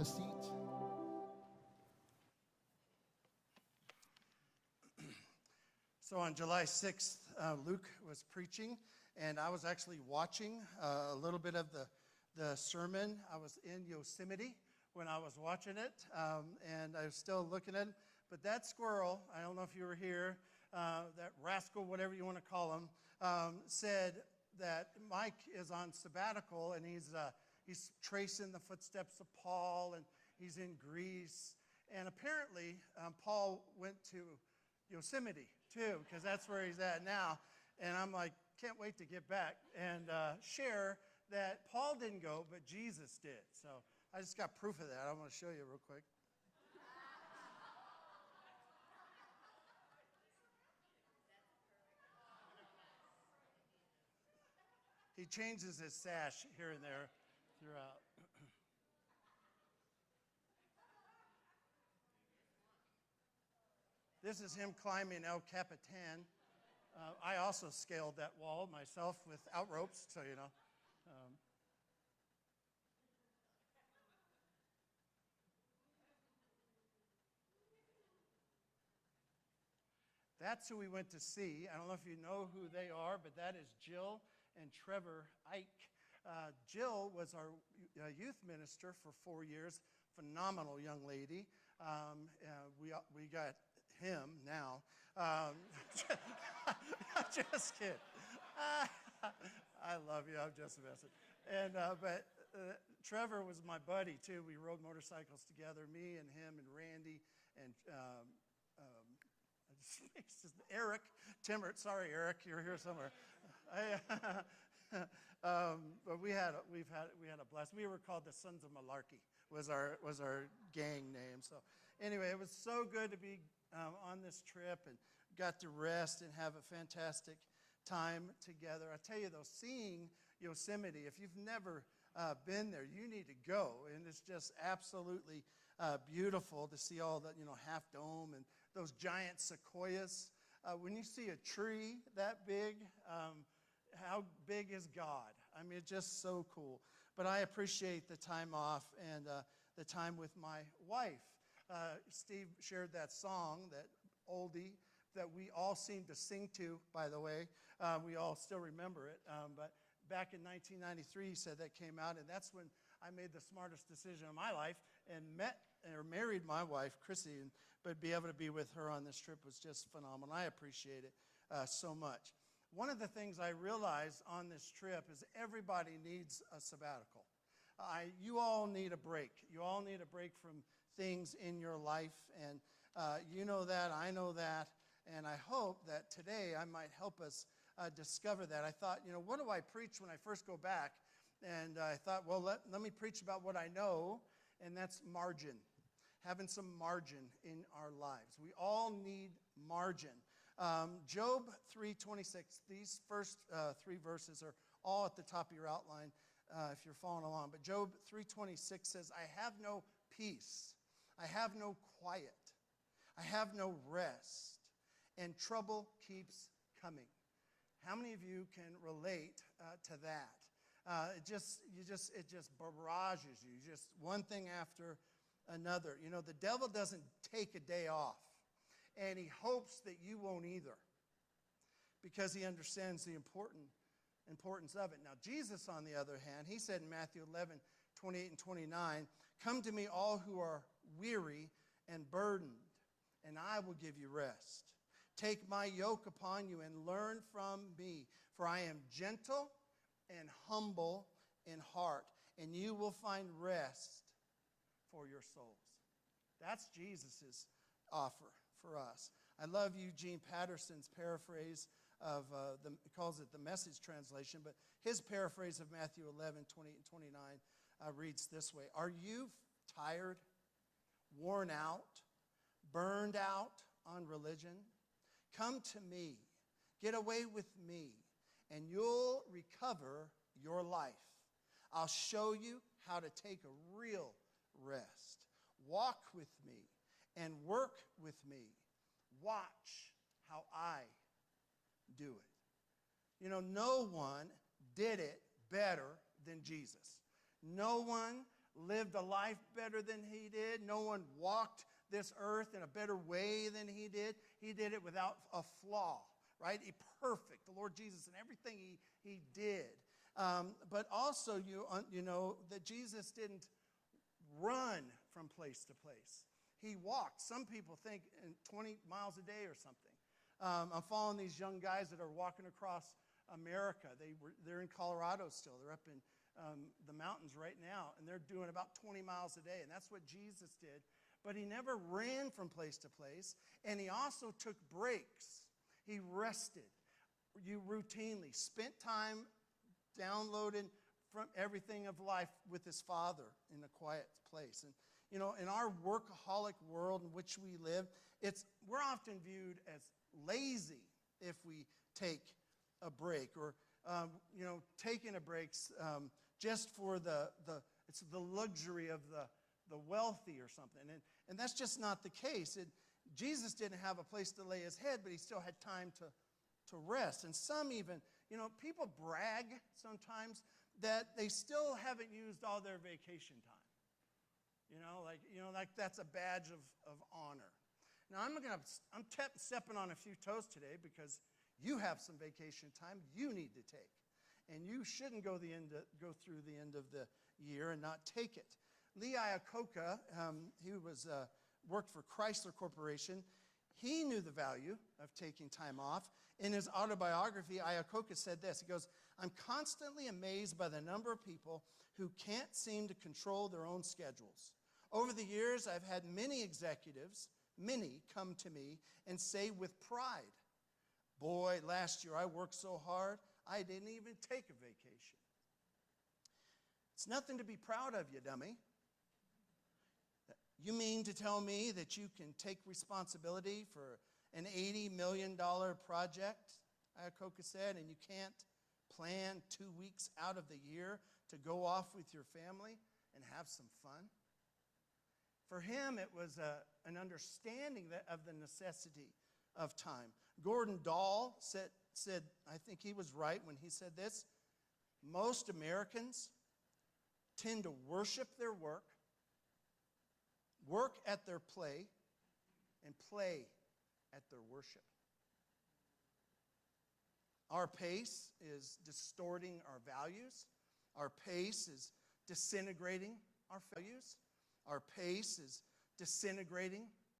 a seat. So on July 6th, Luke was preaching, and I was actually watching a little bit of the sermon. I was in Yosemite when I was watching it, and I was still looking at it. But that squirrel, I don't know if you were here, that rascal, whatever you want to call him, said that Mike is on sabbatical, and he's tracing the footsteps of Paul, and he's in Greece. And apparently, Paul went to Yosemite, too, because that's where he's at now. And I'm like, can't wait to get back and share that Paul didn't go, but Jesus did. So I just got proof of that. I want to show you real quick. He changes his sash here and there throughout. This is him climbing El Capitan. I also scaled that wall myself without ropes, so you know. That's who we went to see. I don't know if you know who they are, but that is Jill and Trevor Ike. Jill was our youth minister for 4 years. Phenomenal young lady. We got him now. Just kidding. I love you. I'm just messing. And but Trevor was my buddy too. We rode motorcycles together. Me and him and Randy and Eric Timmert. Sorry, Eric, you're here somewhere. But we had a blast. We were called the Sons of Malarkey. Was our gang name. So anyway, it was so good to be on this trip and got to rest and have a fantastic time together. I tell you though, seeing Yosemite, if you've never been there, you need to go. And it's just absolutely beautiful to see all the Half Dome and those giant sequoias. When you see a tree that big, how big is God? I mean, it's just so cool. But I appreciate the time off and the time with my wife. Steve shared that song, that oldie, that we all seem to sing to, by the way. We all still remember it. But back in 1993, he said that came out, and that's when I made the smartest decision of my life and married my wife, Chrissy. But be able to be with her on this trip was just phenomenal. I appreciate it so much. One of the things I realized on this trip is everybody needs a sabbatical. You all need a break. You all need a break from things in your life, and you know that, I know that, and I hope that today I might help us discover that. I thought, what do I preach when I first go back? And I thought, well, let me preach about what I know, and that's margin, having some margin in our lives. We all need margin. Job 3:26, these first 3 verses are all at the top of your outline if you're following along. But Job 3:26 says, I have no peace, I have no quiet, I have no rest, and trouble keeps coming. How many of you can relate to that? It just barrages you, just one thing after another. The devil doesn't take a day off. And he hopes that you won't either, because he understands the importance of it. Now, Jesus, on the other hand, he said in Matthew 11:28 and 29, come to me all who are weary and burdened, and I will give you rest. Take my yoke upon you and learn from me, for I am gentle and humble in heart, and you will find rest for your souls. That's Jesus' offer for us. I love Eugene Patterson's paraphrase of, he calls it the Message translation, but his paraphrase of Matthew 11:28 and 29 reads this way. Are you tired, worn out, burned out on religion? Come to me, get away with me, and you'll recover your life. I'll show you how to take a real rest. Walk with me and work with me. Watch how I do it. No one did it better than Jesus. No one lived a life better than he did. No one walked this earth in a better way than he did. He did it without a flaw, right? Perfect, the Lord Jesus, in everything he did. But also, you know that Jesus didn't run from place to place. He walked. Some people think in 20 miles a day or something. I'm following these young guys that are walking across America. They're in Colorado still. They're up in the mountains right now, and they're doing about 20 miles a day, and that's what Jesus did. But he never ran from place to place, and he also took breaks. He rested. You routinely spent time downloading from everything of life with his Father in a quiet place. And you know, in our workaholic world in which we live, we're often viewed as lazy if we take a break, or you know, taking a break just for it's the luxury of the wealthy or something. And that's just not the case. Jesus didn't have a place to lay his head, but he still had time to rest. And some even, you know, people brag sometimes that they still haven't used all their vacation time. Like that's a badge of honor. Now I'm stepping on a few toes today because you have some vacation time you need to take, and you shouldn't go through the end of the year and not take it. Lee Iacocca, he worked for Chrysler Corporation. He knew the value of taking time off. In his autobiography, Iacocca said this. He goes, "I'm constantly amazed by the number of people who can't seem to control their own schedules. Over the years, I've had many executives, come to me and say with pride, 'Boy, last year I worked so hard, I didn't even take a vacation.' It's nothing to be proud of, you dummy. You mean to tell me that you can take responsibility for an $80 million project," Iacocca said, "and you can't plan 2 weeks out of the year to go off with your family and have some fun?" For him, it was an understanding of the necessity of time. Gordon Dahl said, I think he was right when he said this, "Most Americans tend to worship their work at their play, and play at their worship." Our pace is distorting our values. Our pace is disintegrating our values. Our pace is disintegrating